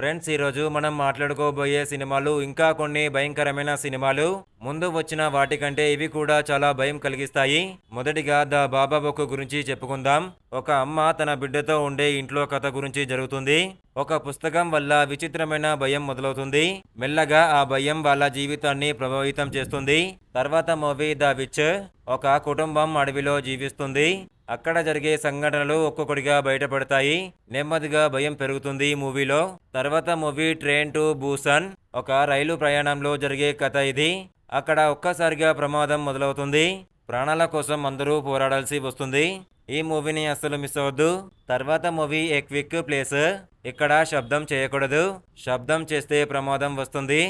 Friends, ఈరోజు మనం మాట్లాడుకోబోయే సినిమాలు ఇంకా కొన్ని భయంకరమైన సినిమాలు. ముందు వచ్చిన వాటికంటే ఇవి కూడా చాలా భయం కలిగిస్తాయి. మొదటిగా ద బాబా బొక్క గురించి చెప్పుకుందాం. ఒక అమ్మ తన బిడ్డతో ఉండే ఇంట్లో కథ గురించి జరుగుతుంది. ఒక పుస్తకం వల్ల విచిత్రమైన భయం మొదలవుతుంది. మెల్లగా ఆ భయం వాళ్ళ జీవితాన్ని ప్రభావితం చేస్తుంది. తర్వాత మూవీ ద విచ్. ఒక కుటుంబం అడవిలో జీవిస్తుంది. అక్కడ జరిగే సంఘటనలు ఒక్కొక్కటిగా బయటపడతాయి. నెమ్మదిగా భయం పెరుగుతుంది మూవీలో. తర్వాత మూవీ ట్రైన్ టు బూసన్. ఒక రైలు ప్రయాణంలో జరిగే కథ ఇది. అక్కడ ఒక్కసారిగా ప్రమాదం మొదలవుతుంది. ప్రాణాల కోసం అందరూ పోరాడాల్సి వస్తుంది. ఈ మూవీని అస్సలు మిస్ అవ్వద్దు. తర్వాత మూవీ ఏ క్విక్ ప్లేస్. ఇక్కడ శబ్దం చేయకూడదు. శబ్దం చేస్తే ప్రమాదం వస్తుంది.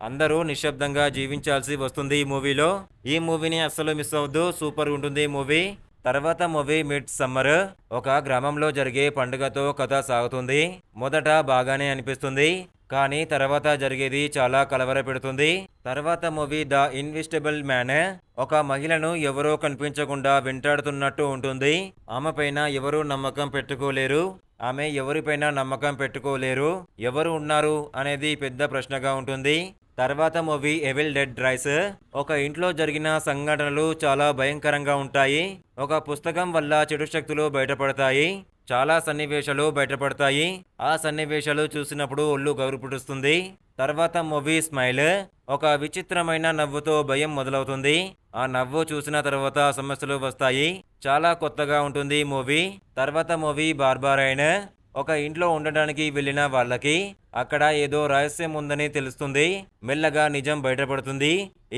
అందరూ నిశ్శబ్దంగా జీవించాల్సి వస్తుంది ఈ మూవీలో. ఈ మూవీని అస్సలు మిస్ అవ్వద్దు. సూపర్ ఉంటుంది మూవీ. తర్వాత మూవీ మిడ్ సమ్మర్. ఒక గ్రామంలో జరిగే పండుగతో కథ సాగుతుంది. మొదట బాగానే అనిపిస్తుంది, కానీ తర్వాత జరిగేది చాలా కలవరపెడుతుంది. తర్వాత మూవీ ద ఇన్విజిబుల్ మ్యాన్. ఒక మహిళను ఎవరో కనిపించకుండా వెంటాడుతున్నట్టు ఉంటుంది. ఆమె పైన ఎవరూ నమ్మకం పెట్టుకోలేరు. ఆమె ఎవరిపైన నమ్మకం పెట్టుకోలేరు. ఎవరు ఉన్నారు అనేది పెద్ద ప్రశ్నగా ఉంటుంది. తర్వాత మూవీ ఎవిల్ డెడ్ రైస్. ఒక ఇంట్లో జరిగిన సంఘటనలు చాలా భయంకరంగా ఉంటాయి. ఒక పుస్తకం వల్ల చెడు శక్తులు బయటపడతాయి. చాలా సన్నివేశాలు బయటపడతాయి. ఆ సన్నివేశాలు చూసినప్పుడు ఒళ్ళు గగురుపుడుస్తుంది. తర్వాత మూవీ స్మైల్. ఒక విచిత్రమైన నవ్వుతో భయం మొదలవుతుంది. ఆ నవ్వు చూసిన తర్వాత సమస్యలు వస్తాయి. చాలా కొత్తగా ఉంటుంది మూవీ. తర్వాత మూవీ బార్బరైన్. ఒక ఇంట్లో ఉండడానికి వెళ్ళిన వాళ్ళకి అక్కడ ఏదో రహస్యం ఉందని తెలుస్తుంది. మెల్లగా నిజం బయటపడుతుంది.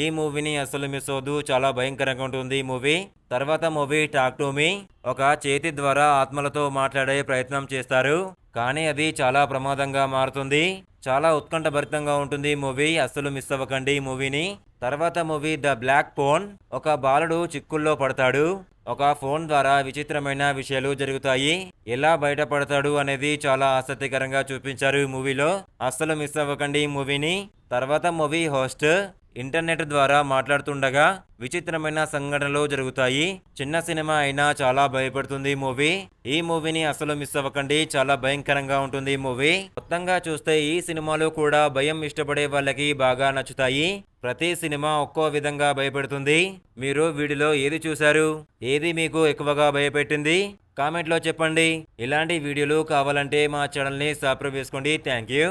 ఈ మూవీని అస్సలు మిస్ అవ్వద్దు. చాలా భయంకరంగా ఉంటుంది ఈ మూవీ. తర్వాత మూవీ టాక్ టు మీ. ఒక చేతి ద్వారా ఆత్మలతో మాట్లాడే ప్రయత్నం చేస్తారు, కానీ అది చాలా ప్రమాదంగా మారుతుంది. చాలా ఉత్కంఠభరితంగా ఉంటుంది మూవీ. అస్సలు మిస్ అవ్వకండి ఈ మూవీని. తర్వాత మూవీ ద బ్లాక్ ఫోన్. ఒక బాలుడు చిక్కుల్లో పడతాడు. ఒక ఫోన్ ద్వారా విచిత్రమైన విషయాలు జరుగుతాయి. ఎలా బయటపడతాడు అనేది చాలా ఆసక్తికరంగా చూపించారు ఈ మూవీలో. అస్సలు మిస్ అవ్వకండి ఈ మూవీని. తర్వాత మూవీ హోస్ట్. ఇంటర్నెట్ ద్వారా మాట్లాడుతుండగా విచిత్రమైన సంఘటనలు జరుగుతాయి. చిన్న సినిమా అయినా చాలా భయపడుతుంది మూవీ. ఈ మూవీని అసలు మిస్ అవ్వకండి. చాలా భయంకరంగా ఉంటుంది మూవీ. మొత్తంగా చూస్తే ఈ సినిమాలు కూడా భయం ఇష్టపడే వాళ్ళకి బాగా నచ్చుతాయి. ప్రతి సినిమా ఒక్కో విధంగా భయపెడుతుంది. మీరు వీడిలో ఏది చూశారు? ఏది మీకు ఎక్కువగా భయపెట్టింది? కామెంట్లో చెప్పండి. ఇలాంటి వీడియోలు కావాలంటే మా ఛానల్ని సబ్స్క్రైబ్ చేసుకోండి. Thank you.